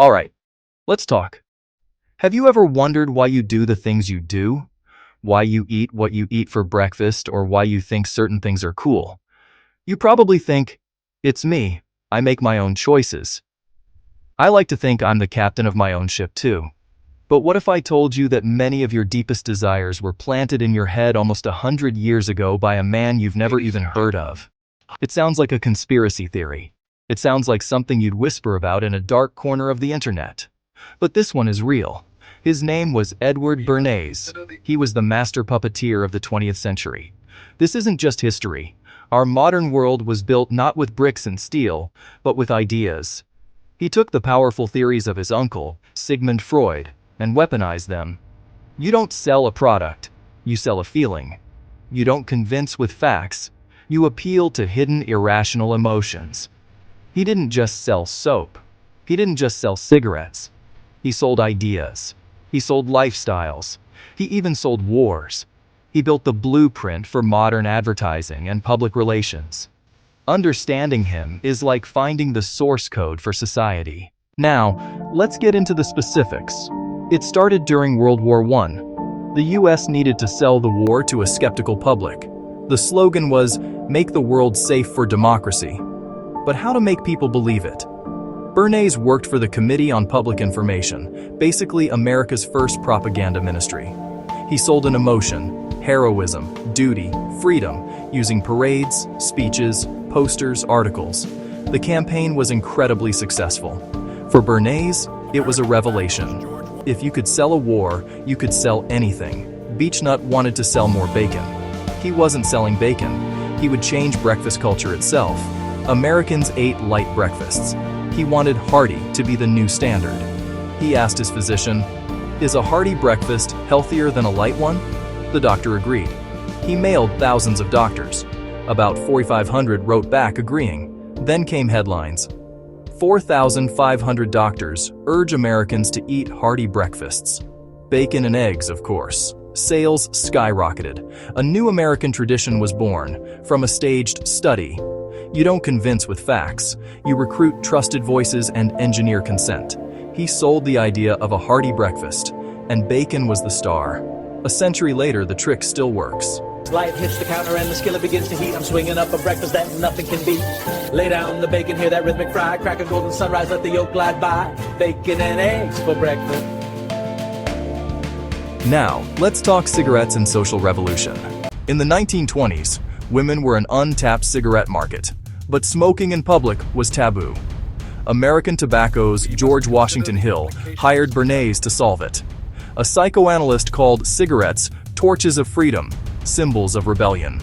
Alright, let's talk. Have you ever wondered why you do the things you do? Why you eat what you eat for breakfast, or why you think certain things are cool? You probably think, it's me, I make my own choices. I like to think I'm the captain of my own ship too. But what if I told you that many of your deepest desires were planted in your head almost 100 years ago by a man you've never even heard of? It sounds like a conspiracy theory. It sounds like something you'd whisper about in a dark corner of the internet. But this one is real. His name was Edward Bernays. He was the master puppeteer of the 20th century. This isn't just history. Our modern world was built not with bricks and steel, but with ideas. He took the powerful theories of his uncle, Sigmund Freud, and weaponized them. You don't sell a product, you sell a feeling. You don't convince with facts, you appeal to hidden irrational emotions. He didn't just sell soap. He didn't just sell cigarettes. He sold ideas. He sold lifestyles. He even sold wars. He built the blueprint for modern advertising and public relations. Understanding him is like finding the source code for society. Now, let's get into the specifics. It started during World War I. The US needed to sell the war to a skeptical public. The slogan was, "Make the world safe for democracy." But how to make people believe it? Bernays worked for the Committee on Public Information, basically America's first propaganda ministry. He sold an emotion, heroism, duty, freedom, using parades, speeches, posters, articles. The campaign was incredibly successful. For Bernays, it was a revelation. If you could sell a war, you could sell anything. Beechnut wanted to sell more bacon. He wasn't selling bacon. He would change breakfast culture itself. Americans ate light breakfasts. He wanted hearty to be the new standard. He asked his physician, "Is a hearty breakfast healthier than a light one?" The doctor agreed. He mailed thousands of doctors. About 4,500 wrote back agreeing. Then came headlines. 4,500 doctors urge Americans to eat hearty breakfasts. Bacon and eggs, of course. Sales skyrocketed. A new American tradition was born from a staged study. You don't convince with facts. You recruit trusted voices and engineer consent. He sold the idea of a hearty breakfast, and bacon was the star. A century later, the trick still works. Light hits the counter and the skillet begins to heat. I'm swinging up a breakfast that nothing can beat. Lay down the bacon, hear that rhythmic fry. Crack a golden sunrise, let the yolk glide by. Bacon and eggs for breakfast. Now, let's talk cigarettes and social revolution. In the 1920s, women were an untapped cigarette market, but smoking in public was taboo. American Tobacco's George Washington Hill hired Bernays to solve it. A psychoanalyst called cigarettes torches of freedom, symbols of rebellion.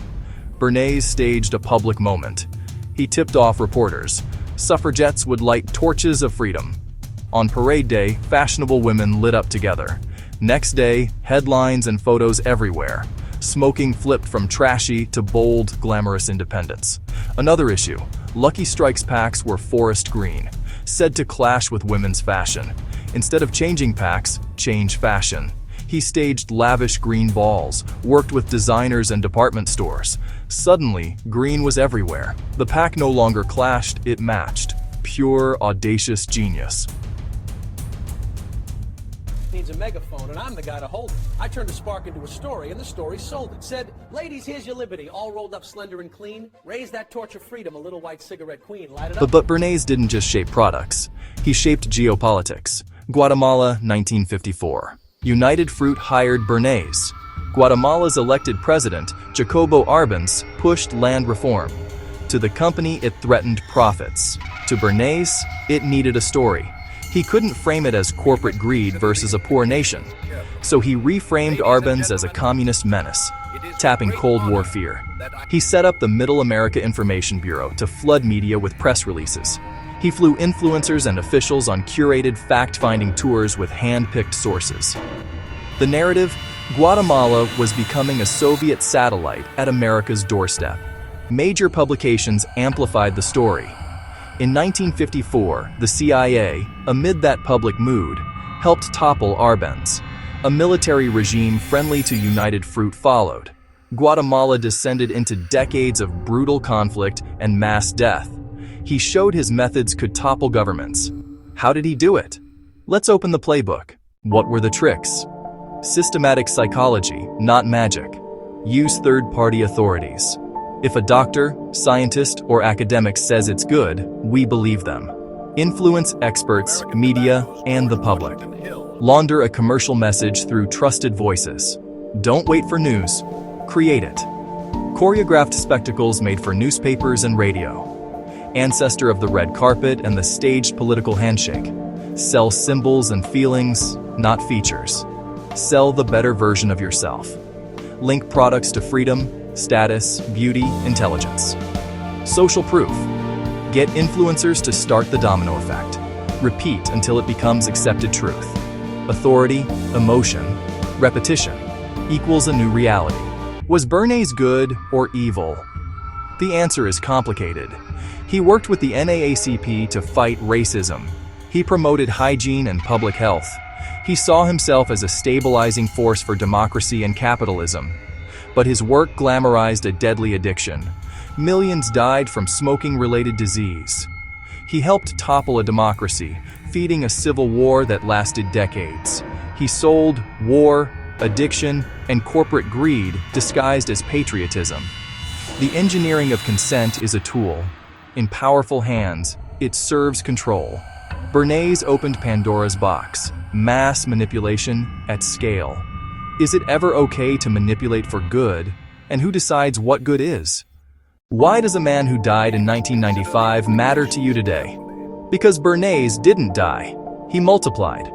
Bernays staged a public moment. He tipped off reporters. Suffragettes would light torches of freedom. On parade day, fashionable women lit up together. Next day, headlines and photos everywhere. Smoking flipped from trashy to bold, glamorous independence. Another issue, Lucky Strike's packs were forest green, said to clash with women's fashion. Instead of changing packs, change fashion. He staged lavish green balls, worked with designers and department stores. Suddenly, green was everywhere. The pack no longer clashed, it matched. Pure, audacious genius. Needs a megaphone, and I'm the guy to hold it. I turned a spark into a story, and the story sold it. Said, "Ladies, here's your liberty, all rolled up slender and clean. Raise that torch of freedom, a little white cigarette queen. Light it up." But Bernays didn't just shape products. He shaped geopolitics. Guatemala, 1954. United Fruit hired Bernays. Guatemala's elected president, Jacobo Arbenz, pushed land reform. To the company, it threatened profits. To Bernays, it needed a story. He couldn't frame it as corporate greed versus a poor nation. So he reframed Arbenz as a communist menace, tapping Cold War fear. He set up the Middle America Information Bureau to flood media with press releases. He flew influencers and officials on curated fact-finding tours with hand-picked sources. The narrative, Guatemala was becoming a Soviet satellite at America's doorstep. Major publications amplified the story. In 1954, the CIA, amid that public mood, helped topple Arbenz. A military regime friendly to United Fruit followed. Guatemala descended into decades of brutal conflict and mass death. He showed his methods could topple governments. How did he do it? Let's open the playbook. What were the tricks? Systematic psychology, not magic. Use third-party authorities. If a doctor, scientist, or academic says it's good, we believe them. Influence experts, media, and the public. Launder a commercial message through trusted voices. Don't wait for news. Create it. Choreographed spectacles made for newspapers and radio. Ancestor of the red carpet and the staged political handshake. Sell symbols and feelings, not features. Sell the better version of yourself. Link products to freedom, status, beauty, intelligence. Social proof. Get influencers to start the domino effect. Repeat until it becomes accepted truth. Authority, emotion, repetition equals a new reality. Was Bernays good or evil? The answer is complicated. He worked with the NAACP to fight racism. He promoted hygiene and public health. He saw himself as a stabilizing force for democracy and capitalism. But his work glamorized a deadly addiction. Millions died from smoking-related disease. He helped topple a democracy, feeding a civil war that lasted decades. He sold war, addiction, and corporate greed disguised as patriotism. The engineering of consent is a tool. In powerful hands, it serves control. Bernays opened Pandora's box. Mass manipulation at scale. Is it ever okay to manipulate for good? And who decides what good is? Why does a man who died in 1995 matter to you today? Because Bernays didn't die. He multiplied.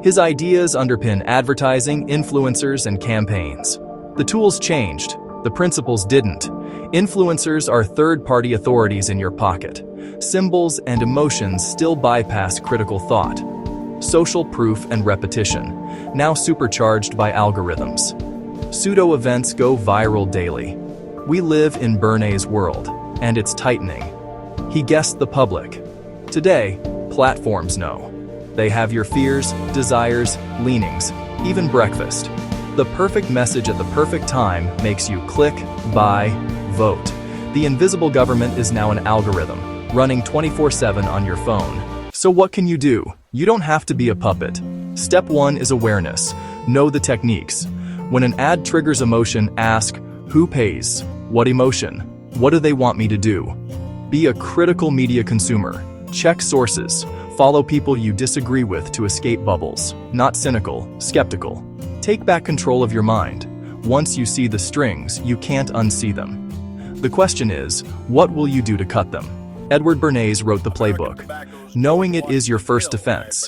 His ideas underpin advertising, influencers, and campaigns. The tools changed. The principles didn't. Influencers are third-party authorities in your pocket. Symbols and emotions still bypass critical thought. Social proof and repetition, now supercharged by algorithms. Pseudo-events go viral daily. We live in Bernays' world, and it's tightening. He guessed the public. Today, platforms know. They have your fears, desires, leanings, even breakfast. The perfect message at the perfect time makes you click, buy, vote. The invisible government is now an algorithm, running 24/7 on your phone. So what can you do? You don't have to be a puppet. Step 1 is awareness. Know the techniques. When an ad triggers emotion, ask, who pays? What emotion? What do they want me to do? Be a critical media consumer. Check sources. Follow people you disagree with to escape bubbles. Not cynical, skeptical. Take back control of your mind. Once you see the strings, you can't unsee them. The question is, what will you do to cut them? Edward Bernays wrote the playbook. Knowing it is your first defense.